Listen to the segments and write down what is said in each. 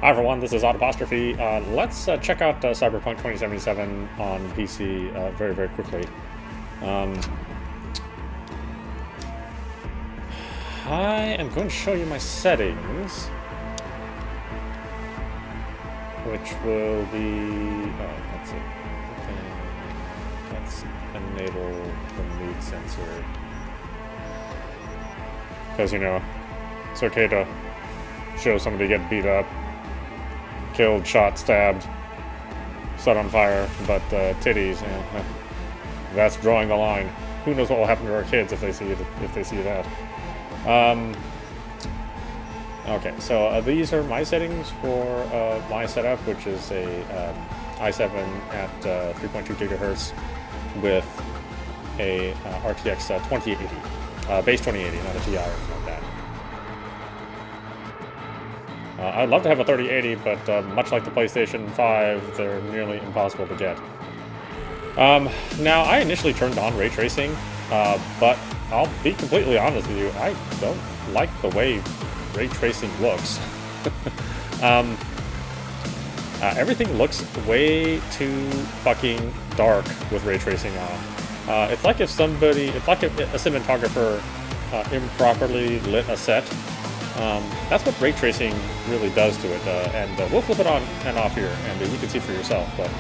Hi everyone, this is Autopostrophe. Let's check out Cyberpunk 2077 on PC very quickly. I am going to show you my settings, which will be, let's see, okay, let's enable the mood sensor, because you know, it's okay to show somebody get beat up, killed, shot, stabbed, set on fire, but titties, that's drawing the line. Who knows what will happen to our kids if they see that. Okay, so these are my settings for my setup, which is a i7 at 3.2 gigahertz with a RTX 2080, base 2080, not a Ti or anything like that. I'd love to have a 3080, but much like the PlayStation 5, they're nearly impossible to get. Now, I initially turned on ray tracing, but I'll be completely honest with you, I don't like the way ray tracing looks. Everything looks way too fucking dark with ray tracing on. It's like if a cinematographer improperly lit a set. That's what ray tracing really does to it, and we'll flip it on and off here, and you can see for yourself. But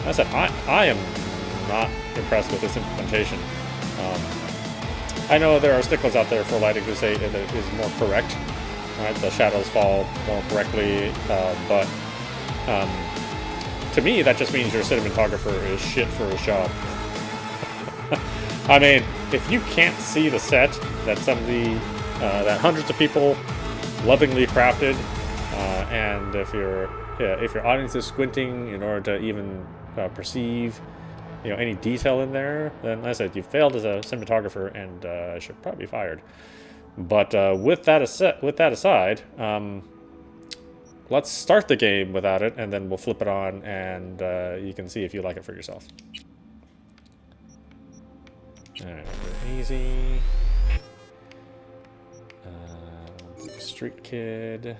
as I said, I am not impressed with this implementation. I know there are sticklers out there for lighting who say it is more correct, right? The shadows fall more correctly, but to me that just means your cinematographer is shit for his job. I mean, if you can't see the set that that hundreds of people lovingly crafted, and if your audience is squinting in order to even perceive, any detail in there, then like I said, you failed as a cinematographer and should probably be fired. But with that aside, let's start the game without it, and then we'll flip it on, and you can see if you like it for yourself. All right, easy. Street kid.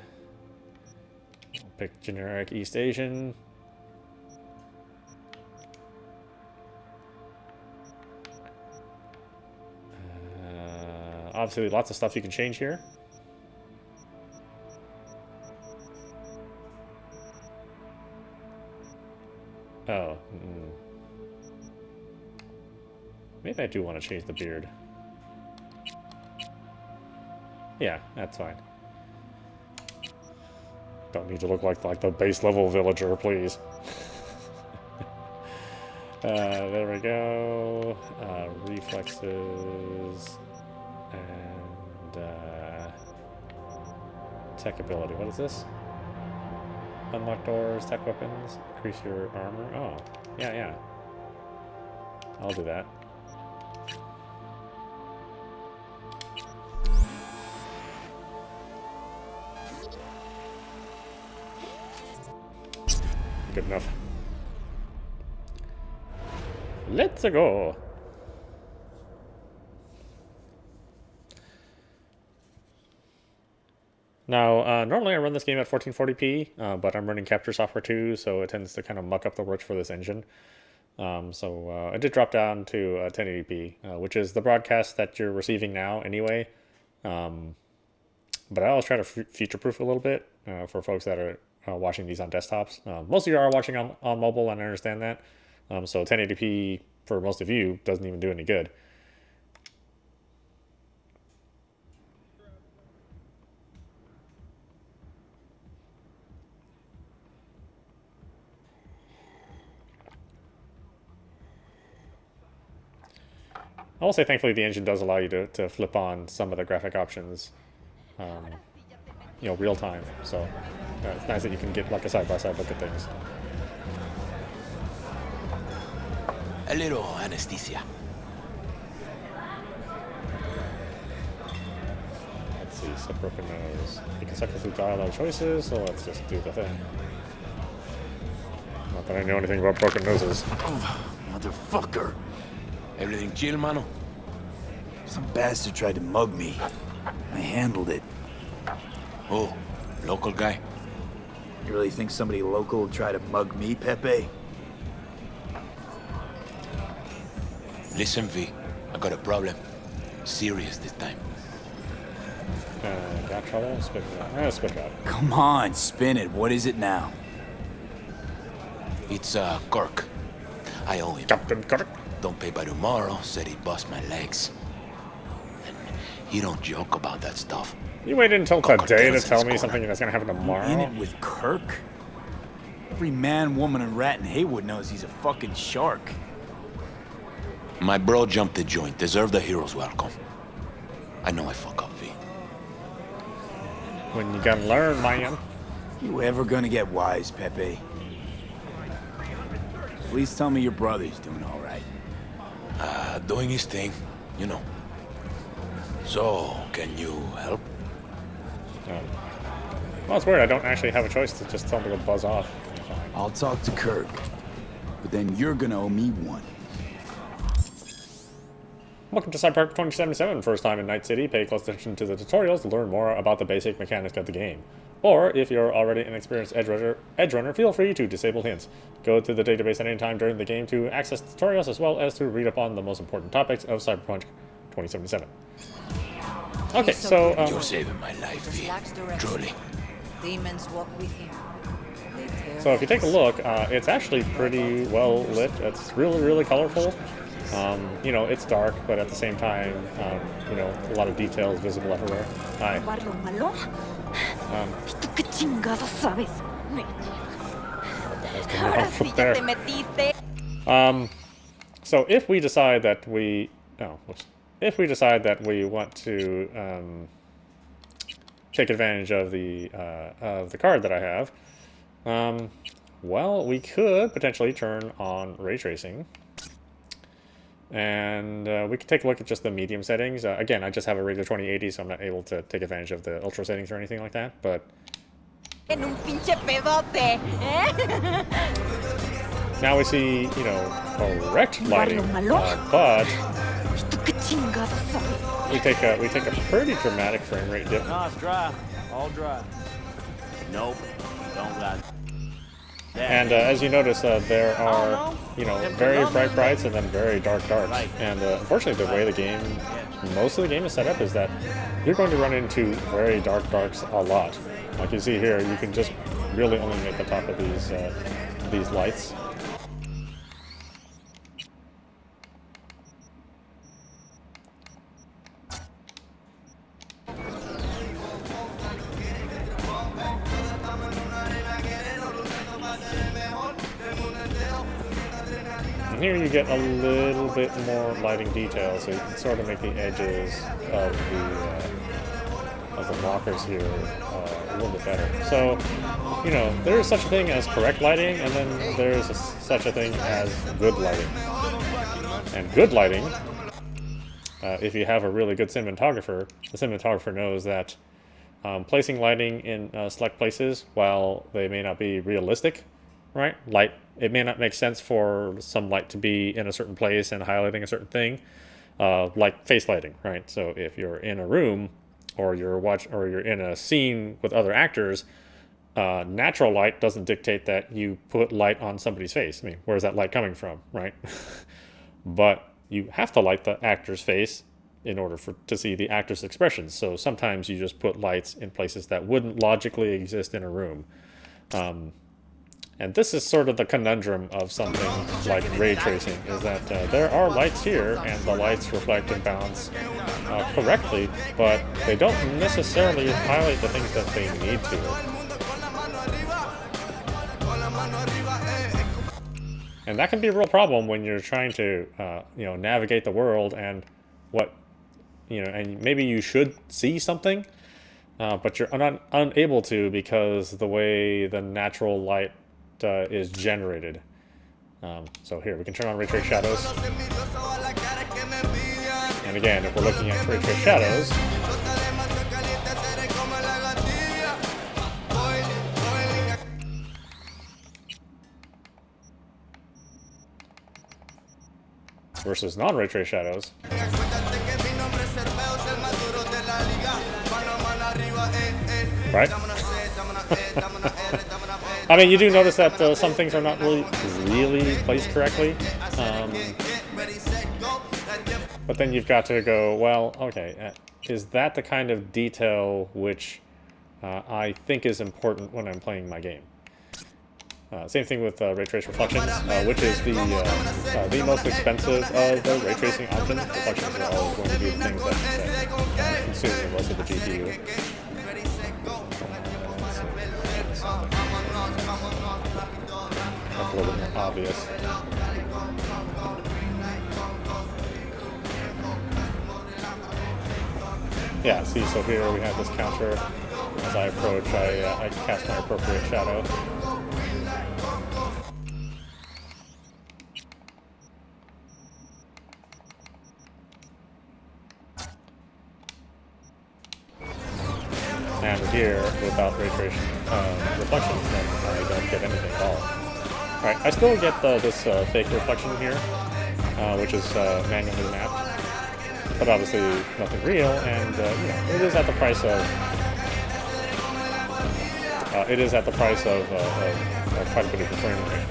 I'll pick generic East Asian. Obviously, lots of stuff you can change here. Oh. Maybe I do want to change the beard. Yeah, that's fine. Don't need to look like the base level villager, please. There we go. Reflexes and tech ability. What is this? Unlock doors, tech weapons, increase your armor. Oh, yeah. I'll do that. Good enough. Let's go. Now, normally I run this game at 1440p, but I'm running capture software too, so it tends to kind of muck up the works for this engine. So I did drop down to 1080p, which is the broadcast that you're receiving now anyway. But I always try to future-proof a little bit for folks that are watching these on desktops. Most of you are watching on mobile, and I understand that. So 1080p for most of you doesn't even do any good. I will say, thankfully, the engine does allow you to flip on some of the graphic options, real time. So it's nice that you can get like a side-by-side look at things. A little anesthesia. Let's see, set broken nose. You can successfully dialogue choices, so let's just do the thing. Not that I know anything about broken noses. Oh, motherfucker. Everything chill, mano? Some bastard tried to mug me. I handled it. Oh, local guy? You really think somebody local will try to mug me, Pepe? Listen, V. I got a problem. Serious this time. Got trouble? Spit it out. Spit it out. Come on, spin it. What is it now? It's, Kirk. I owe him. Captain Kirk. Don't pay by tomorrow, said he'd bust my legs. And he don't joke about that stuff. You waited until today to Crocodiles in tell his me corner. something that's gonna happen tomorrow? In it with Kirk? Every man, woman, and rat in Haywood knows he's a fucking shark. My bro jumped the joint. Deserve the hero's welcome. I know I fuck up, V. When you gotta learn, man. You ever gonna get wise, Pepe? Please tell me your brother's doing all right. Doing his thing, you know. So, can you help? Well, it's weird. I don't actually have a choice to just tell him to go buzz off. I'll talk to Kirk, but then you're gonna owe me one. Welcome to Cyberpunk 2077. First time in Night City. Pay close attention to the tutorials to learn more about the basic mechanics of the game. Or, if you're already an experienced edge runner, feel free to disable hints. Go to the database at any time during the game to access tutorials as well as to read up on the most important topics of Cyberpunk 2077. Okay, so You're saving my life, V. Truly. Demons walk with him. so if you take a look, it's actually pretty well lit. It's really, really colorful. You know, it's dark, but at the same time, you know, a lot of details visible everywhere. Hi. So if we decide that we, if we decide that we want to take advantage of the card that I have, well, we could potentially turn on ray tracing. And we could take a look at just the medium settings. Again, I just have a regular 2080, so I'm not able to take advantage of the ultra settings or anything like that. But now we see, you know, correct lighting, but we take a pretty dramatic frame rate dip. No, it's dry. All dry. Nope. Don't got. And as you notice, there are, you know, very bright brights and then very dark darks. And unfortunately, the way the game, most of the game is set up is that you're going to run into very dark darks a lot. Like you see here, you can just really only make the top of these lights. And here you get a little bit more lighting detail, so you can sort of make the edges of the blockers here a little bit better. So, you know, there is such a thing as correct lighting, and then there's such a thing as good lighting. And good lighting, if you have a really good cinematographer, the cinematographer knows that placing lighting in select places, while they may not be realistic, right? Light, it may not make sense for some light to be in a certain place and highlighting a certain thing, like face lighting, right? So if you're in a room or you're in a scene with other actors, natural light doesn't dictate that you put light on somebody's face. I mean, where's that light coming from, right? But you have to light the actor's face in order to see the actor's expressions. So sometimes you just put lights in places that wouldn't logically exist in a room. And this is sort of the conundrum of something like ray tracing, is that there are lights here, and the lights reflect and bounce correctly, but they don't necessarily highlight the things that they need to. And that can be a real problem when you're trying to, you know, navigate the world and and maybe you should see something, but you're unable to because the way the natural light is generated. So here, we can turn on ray trace shadows. And again, if we're looking at ray trace shadows, versus non-ray trace shadows, right? I mean, you do notice that some things are not really placed correctly. But then you've got to go, well, okay, is that the kind of detail which I think is important when I'm playing my game? Same thing with ray trace reflections, which is the most expensive of the ray tracing options. Reflections are always going to be the things that consume most of the GPU. That's a little bit more obvious. Yeah, see, so here we have this counter. As I approach, I cast my appropriate shadow. And here, without ray tracing reflections, then I don't get anything at all. Alright, I still get this fake reflection here, which is manually mapped. But obviously nothing real, and you know, it is at the price of quite a bit of the frame rate.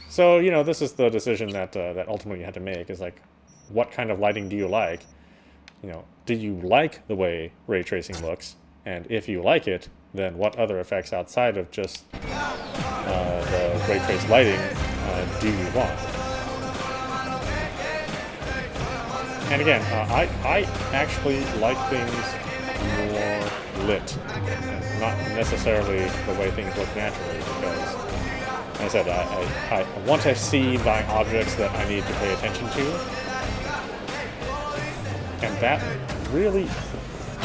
So you know, this is the decision that that ultimately you had to make: is like, what kind of lighting do you like? You know, do you like the way ray tracing looks? And if you like it, then what other effects outside of just the ray trace lighting do you want? And again, I actually like things more lit, and not necessarily the way things look naturally, because, like I said, I want to see my objects that I need to pay attention to, and that really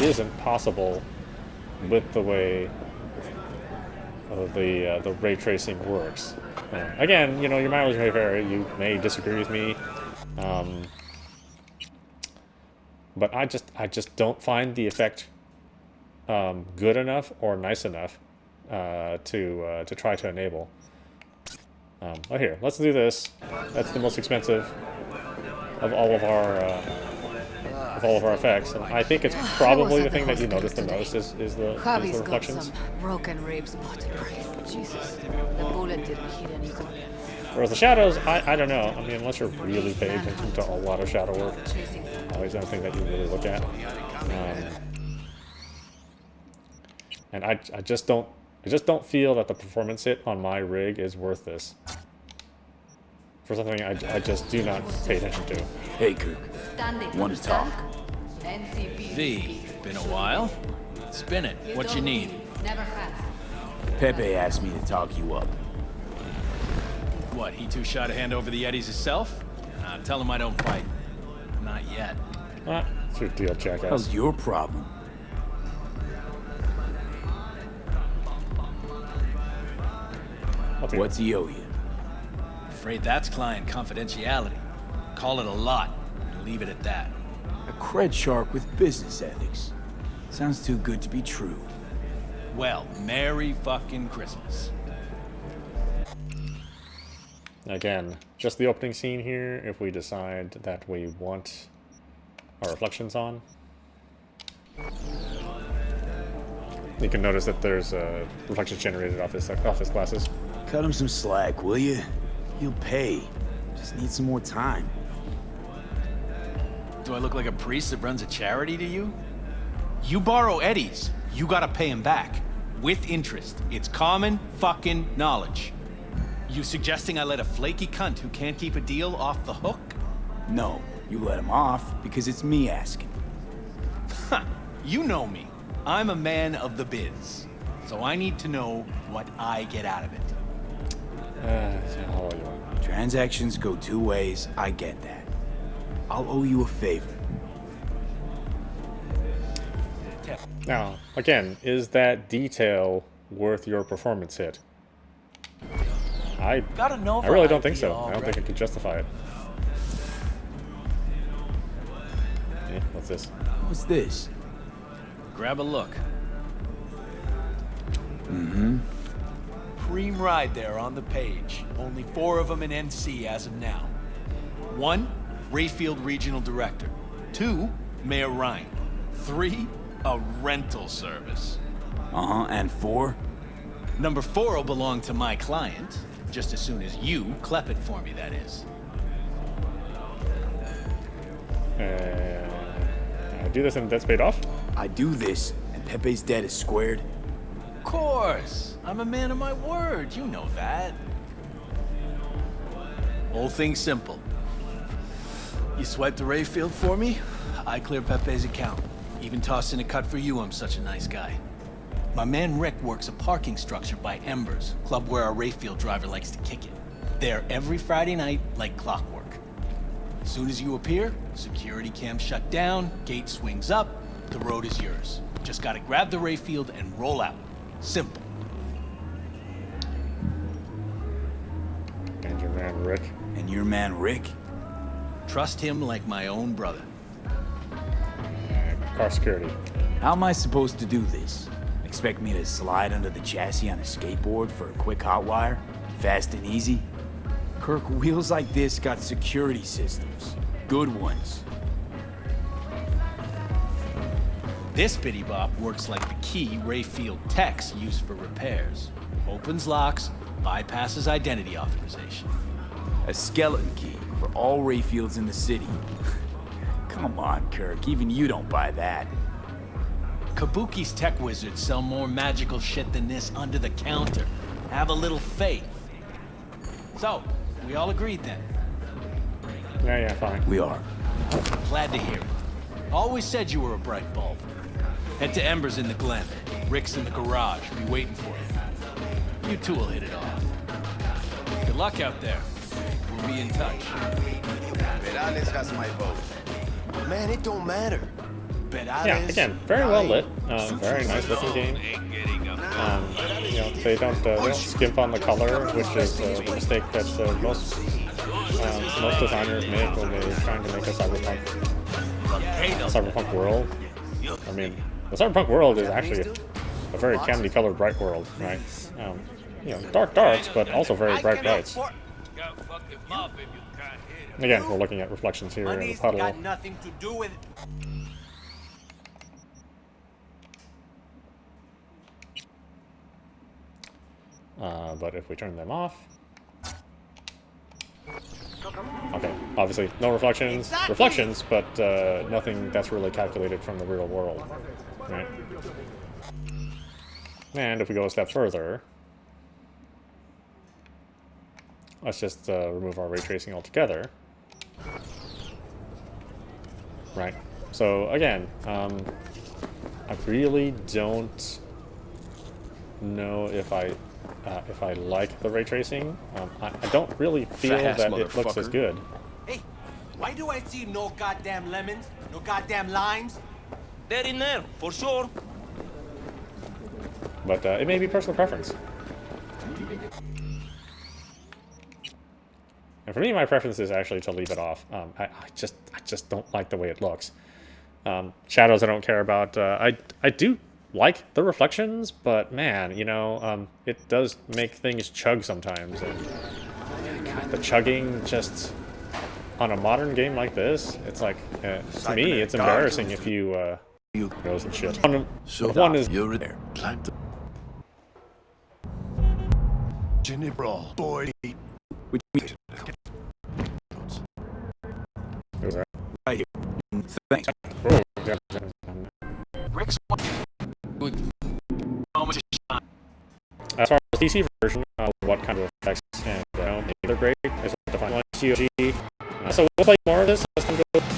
isn't possible with the way the ray tracing works. Again, you know, your mileage may vary. You may disagree with me. But I just don't find the effect good enough or nice enough to try to enable. Oh, here, let's do this. That's the most expensive of all of our effects, and I think it's probably the thing that you notice the most is the reflections. Got some broken ribs, but Jesus, the bullet didn't hit any good. Whereas the shadows, I don't know. I mean, unless you're really paying attention to a lot of shadow work, always something that you really look at. And I just don't feel that the performance hit on my rig is worth this. For something I just do not pay attention to. Hey, Kirk. Want to talk? V, been a while. Spin it. What you need? Never has. Pepe asked me to talk you up. What, he too shy to hand over the Yetis himself? Tell him I don't fight. Not yet. It's your deal, jackass. How's your problem? What's he owe you? Afraid that's client confidentiality. Call it a lot, and leave it at that. A cred shark with business ethics. Sounds too good to be true. Well, Merry fucking Christmas. Again, just the opening scene here, if we decide that we want our reflections on. You can notice that there's reflections generated off his glasses. Cut him some slack, will you? He'll pay. Just need some more time. Do I look like a priest that runs a charity to you? You borrow Eddie's, you gotta pay him back. With interest. It's common fucking knowledge. You suggesting I let a flaky cunt who can't keep a deal off the hook? No, you let him off because it's me asking. Ha! You know me. I'm a man of the biz. So I need to know what I get out of it. Transactions go two ways, I get that. I'll owe you a favor. Now, again, is that detail worth your performance hit? I really don't think so. I don't think I can justify it. Yeah, what's this? What's this? Grab a look. Mm-hmm. Cream ride there on the page. Only 4 of them in NC as of now. 1, Rayfield Regional Director. 2, Mayor Ryan. 3, a rental service. Uh-huh, and 4? Number 4 will belong to my client, just as soon as you clep it for me, that is. I do this and debt's paid off? I do this, and Pepe's debt is squared. Of course. I'm a man of my word. You know that. Whole thing's simple. You swipe the Rayfield for me, I clear Pepe's account. Even toss in a cut for you, I'm such a nice guy. My man Rick works a parking structure by Embers, club where our Rayfield driver likes to kick it. There every Friday night, like clockwork. As soon as you appear, security cam shut down, gate swings up, the road is yours. Just gotta grab the Rayfield and roll out. Simple. And your man Rick. And your man Rick? Trust him like my own brother. Car security. How am I supposed to do this? Expect me to slide under the chassis on a skateboard for a quick hot wire? Fast and easy? Kirk, wheels like this got security systems. Good ones. This bitty bop works like the key Rayfield techs use for repairs. Opens locks, bypasses identity authorization. A skeleton key for all Rayfields in the city. Come on, Kirk, even you don't buy that. Kabuki's tech wizards sell more magical shit than this under the counter. Have a little faith. So, we all agreed then? Yeah, fine. We are. Glad to hear it. Always said you were a bright bulb. Head to Embers in the Glen. Rick's in the garage, be waiting for you. You two will hit it off. Good luck out there. We'll be in touch. Perales has my vote. Man, it don't matter. Yeah, again, very well lit. Very nice looking game. You know, they don't skimp on the color, which is a mistake that most designers make when they're trying to make a cyberpunk world. I mean, the cyberpunk world is actually a very candy-colored bright world, right? You know, darks, but also very bright brights. Again, we're looking at reflections here in the puddle. Got nothing to do with it. But if we turn them off... Okay, obviously no reflections. Reflections, but nothing that's really calculated from the real world, right? And if we go a step further... Let's just remove our ray tracing altogether. Right. So again, I really don't know if I like the ray tracing. I don't really feel that it looks as good. Hey, why do I see no goddamn lemons, no goddamn limes? They're in there, for sure. But it may be personal preference. And for me, my preference is actually to leave it off. I just don't like the way it looks. Shadows I don't care about. I do like the reflections, but man, you know, it does make things chug sometimes. And God, the chugging just on a modern game like this, it's like to me, it's embarrassing if you knows and shit. One is you're there. Boy. Right here. Thanks. Rick's as far as PC version, what kind of effects and maybe they're great. Is what define one COG. So we'll play more of this as time goes.